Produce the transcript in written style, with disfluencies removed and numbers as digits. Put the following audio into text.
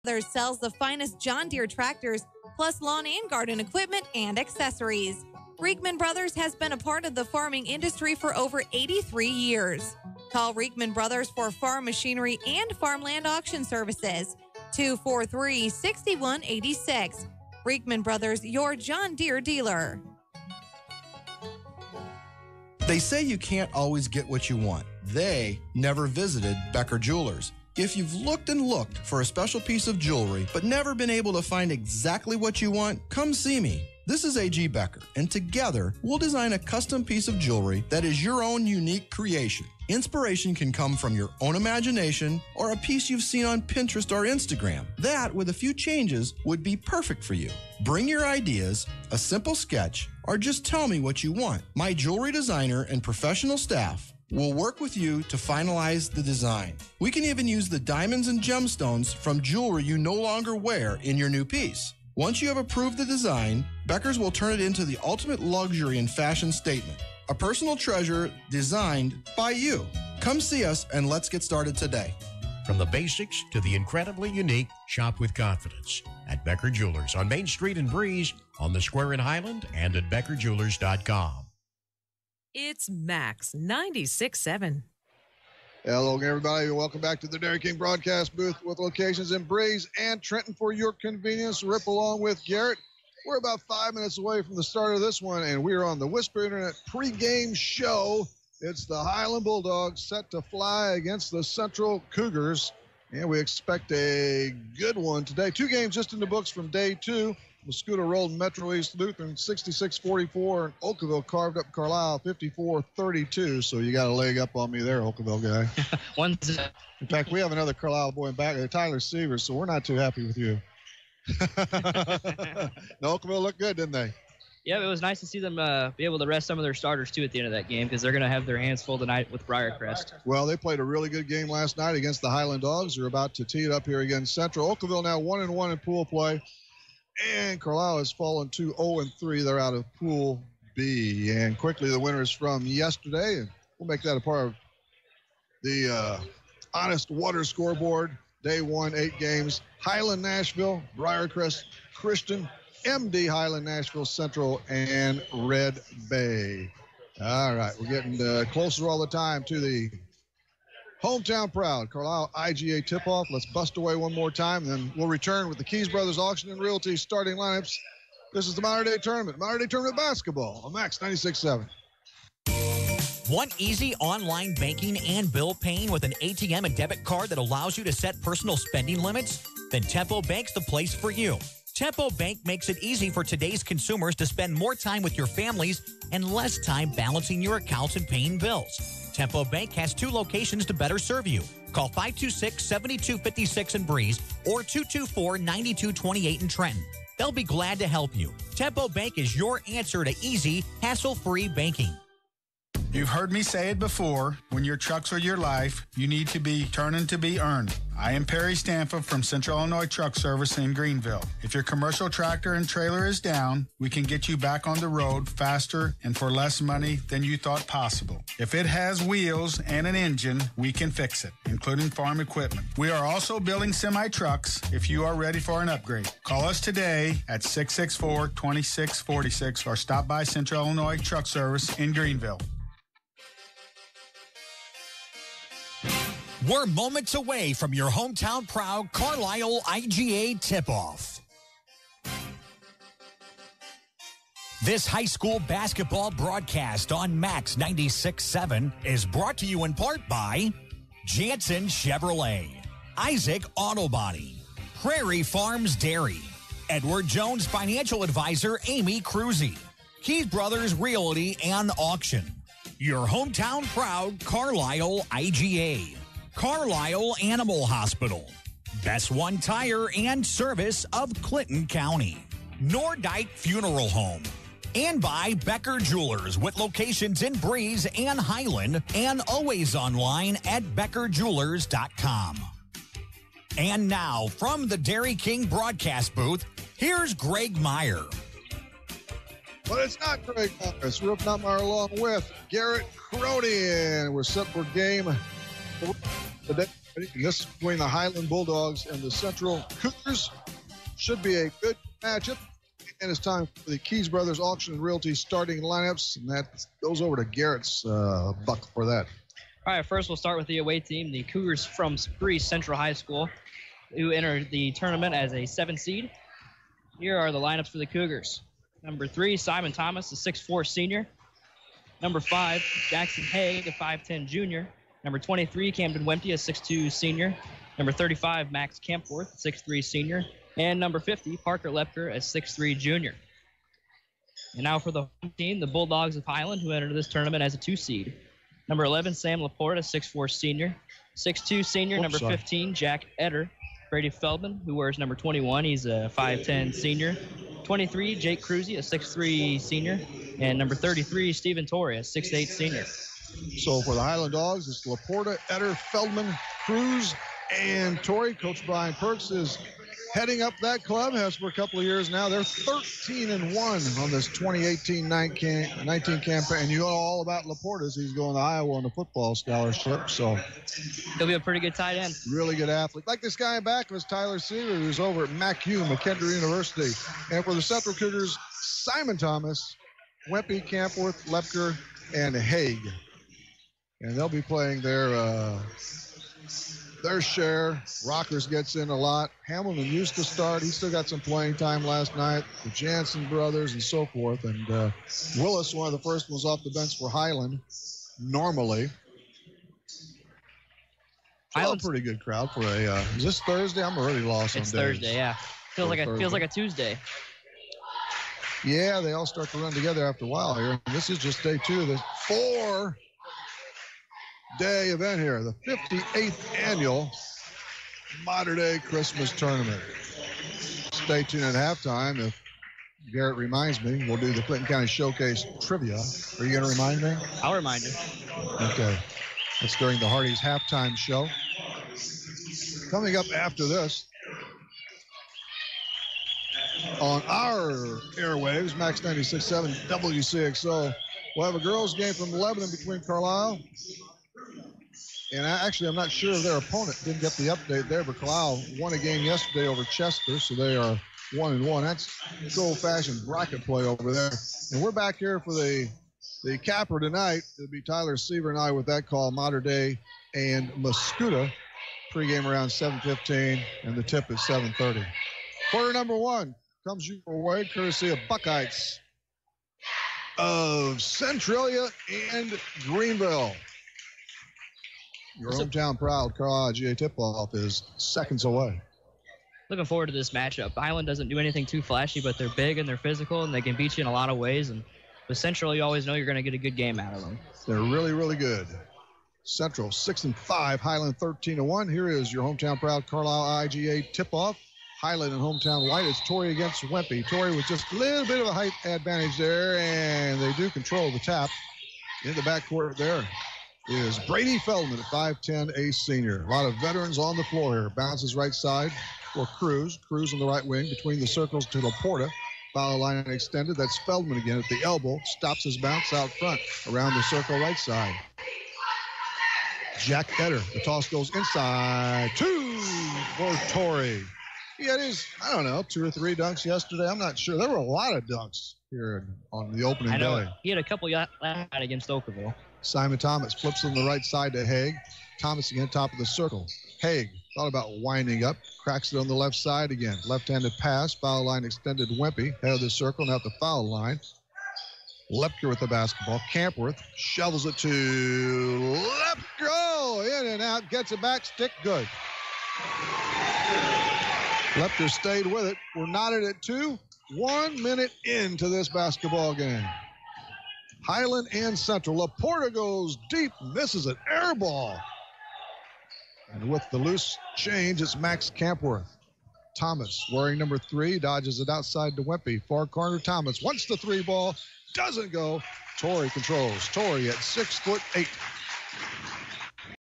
Brothers sells the finest John Deere tractors, plus lawn and garden equipment and accessories. Reekman Brothers has been a part of the farming industry for over 83 years. Call Reekman Brothers for farm machinery and farmland auction services. 243-6186. Reekman Brothers, your John Deere dealer. They say you can't always get what you want. They never visited Becker Jewelers. If you've looked and looked for a special piece of jewelry but never been able to find exactly what you want, come see me. This is A.G. Becker, and together we'll design a custom piece of jewelry that is your own unique creation. Inspiration can come from your own imagination or a piece you've seen on Pinterest or Instagram. That, with a few changes, would be perfect for you. Bring your ideas, a simple sketch, or just tell me what you want. My jewelry designer and professional staff will work with you to finalize the design. We can even use the diamonds and gemstones from jewelry you no longer wear in your new piece. Once you have approved the design, Becker's will turn it into the ultimate luxury and fashion statement. A personal treasure designed by you. Come see us and let's get started today. From the basics to the incredibly unique, shop with confidence at Becker Jewelers on Main Street in Breeze, on the Square in Highland, and at beckerjewelers.com. It's Max 96.7. Hello, everybody. Welcome back to the Dairy King broadcast booth with locations in Breeze and Trenton for your convenience. Rip along with Garrett. We're about 5 minutes away from the start of this one, and we are on the Whisper Internet pregame show. It's the Highland Bulldogs set to fly against the Central Cougars, and we expect a good one today. 2 games just in the books from day 2. Muscuda rolled Metro East Lutheran 66-44, and Oakville carved up Carlisle 54-32. So you got a leg up on me there, Oakville guy. In fact, we have another Carlisle boy in back there, Tyler Sievers, so we're not too happy with you. No, Oakville looked good, didn't they? Yeah, it was nice to see them be able to rest some of their starters, too, at the end of that game, because they're going to have their hands full tonight with Briarcrest. Well, they played a really good game last night against the Highland Dogs. They're about to tee it up here against Central. Oakville now 1-1 in pool play. And Carlisle has fallen to 0-3. They're out of Pool B. And quickly, the winners from yesterday, and we'll make that a part of the Honest Water scoreboard. Day 1, 8 games. Highland Nashville, Briarcrest Christian, MD Highland Nashville Central, and Red Bay. All right, we're getting closer all the time to the Hometown Proud Carlisle IGA tip-off. Let's bust away one more time, and then we'll return with the Keys Brothers Auction and Realty starting lineups. This is the Modern Day Tournament basketball on Max 96.7. Want easy online banking and bill paying with an ATM and debit card that allows you to set personal spending limits? Then Tempo Bank's the place for you. Tempo Bank makes it easy for today's consumers to spend more time with your families and less time balancing your accounts and paying bills. Tempo Bank has 2 locations to better serve you. Call 526-7256 in Breeze or 224-9228 in Trenton. They'll be glad to help you. Tempo Bank is your answer to easy, hassle-free banking. You've heard me say it before. When your trucks are your life, you need to be turning to be earned. I am Perry Stanford from Central Illinois Truck Service in Greenville. If your commercial tractor and trailer is down, we can get you back on the road faster and for less money than you thought possible. If it has wheels and an engine, we can fix it, including farm equipment. We are also building semi-trucks if you are ready for an upgrade. Call us today at 664-2646 or stop by Central Illinois Truck Service in Greenville. We're moments away from your hometown proud Carlisle IGA tip-off. This high school basketball broadcast on Max 96.7 is brought to you in part by Jansen Chevrolet, Isaac Auto Body, Prairie Farms Dairy, Edward Jones Financial Advisor Amy Cruzy, Keys Brothers Realty and Auction, your hometown proud Carlisle IGA, Carlisle Animal Hospital, Best One Tire and Service of Clinton County, Nordike Funeral Home, and by Becker Jewelers with locations in Breeze and Highland and always online at beckerjewelers.com. And now from the Dairy King broadcast booth, here's Greg Meyer. But it's not Greg Meyer. It's Rip Nutmeyer along with Garrett Crody, and we're set for game today This between the Highland Bulldogs and the Central Cougars should be a good matchup. And it's time for the Keys Brothers Auction and Realty starting lineups, and that goes over to Garrett's buck for that. All right, first we'll start with the away team, the Cougars from Spree Central High School, who entered the tournament as a 7 seed. Here are the lineups for the Cougars. Number 3, Simon Thomas, a 6'4 senior. Number 5, Jackson Haig, a 5'10 junior. Number 23, Camden Wempty, a 6'2 senior. Number 35, Max Kempworth, 6'3 senior. And number 50, Parker Lepker, a 6'3 junior. And now for the home team, the Bulldogs of Highland, who entered this tournament as a 2 seed. Number 11, Sam Laporte, a 6'4 senior. 6'2 senior, number 15, Jack Eder. Brady Feldman, who wears number 21. He's a 5'10 senior. 23, Jake Cruzy, a 6'3 senior. And number 33, Stephen Torrey, a 6'8 senior. So for the Highland Dogs, it's Laporta, Eder, Feldman, Cruz, and Torrey. Coach Brian Perks is heading up that club, has for a couple of years now. They're 13-1 on this 2018-19 campaign. You know all about Laporta's. He's going to Iowa on the football scholarship, so he'll be a pretty good tight end. Really good athlete. Like this guy in back was Tyler Seaver, who's over at MacU, McKendree University. And for the Central Cougars, Simon Thomas, Wempy, Campworth, Lepker, and Haig. And they'll be playing their share. Rockers gets in a lot. Hamilton used to start. He still got some playing time last night. The Jansen brothers and so forth. And Willis, one of the first ones off the bench for Highland, normally. Highland's a pretty good crowd for a. Is this Thursday? I'm already lost on days. It's Thursday, yeah. Feels like a Tuesday. Yeah, they all start to run together after a while here. This is just day 2 of the 4-day event here, the 58th annual Modern Day Christmas Tournament. Stay tuned at halftime. If Garrett reminds me, we'll do the Clinton County Showcase Trivia. Are you going to remind me? I'll remind you. Okay. That's during the Hardy's halftime show. Coming up after this, on our airwaves, Max 96.7 WCXO, we'll have a girls' game from Lebanon between Carlisle. And I'm not sure of their opponent. Didn't get the update there, but Carlisle won a game yesterday over Chester, so they are 1-1. That's good old-fashioned bracket play over there. And we're back here for the capper tonight. It'll be Tyler Seaver and I with that call, Mater Dei and Mascoutah. Pregame around 7:15, and the tip is 7:30. Quarter number 1 comes your way, courtesy of Buckeyes of Centralia and Greenville. Your hometown proud Carlisle GA tip-off is seconds away. Looking forward to this matchup. Highland doesn't do anything too flashy, but they're big and they're physical, and they can beat you in a lot of ways. And with Central, you always know you're going to get a good game out of them. They're really, really good. Central 6-5, Highland 13-1. Here is your hometown proud Carlisle IGA tip-off. Highland and hometown white. It's Torrey against Wempy. Torrey with just a little bit of a height advantage there, and they do control the tap. In the backcourt there is Brady Feldman at 5'10", a senior. A lot of veterans on the floor here. Bounces right side for Cruz. Cruz on the right wing between the circles to Laporta. Foul line extended. That's Feldman again at the elbow. Stops his bounce out front around the circle right side. Jack Eder. The toss goes inside. 2 for Torrey. He had his, 2 or 3 dunks yesterday. I'm not sure. There were a lot of dunks here on the opening I know. day. He had a couple last night against Oakville. Simon Thomas flips on the right side to Haig. Thomas again, top of the circle. Haig thought about winding up. Cracks it on the left side again. Left-handed pass. Foul line extended Wempy. Head of the circle, now at the foul line. Lepker with the basketball. Campworth shovels it to Lepker. In and out. Gets it back. Stick good. Lepker stayed with it. We're knotted at 2. 1 minute into this basketball game. Highland and Central. Laporta goes deep. Misses an air ball. And with the loose change, it's Max Campworth. Thomas wearing number 3. Dodges it outside to Wempy. Far corner Thomas. Wants the 3 ball. Doesn't go. Torrey controls. Torrey at 6'8".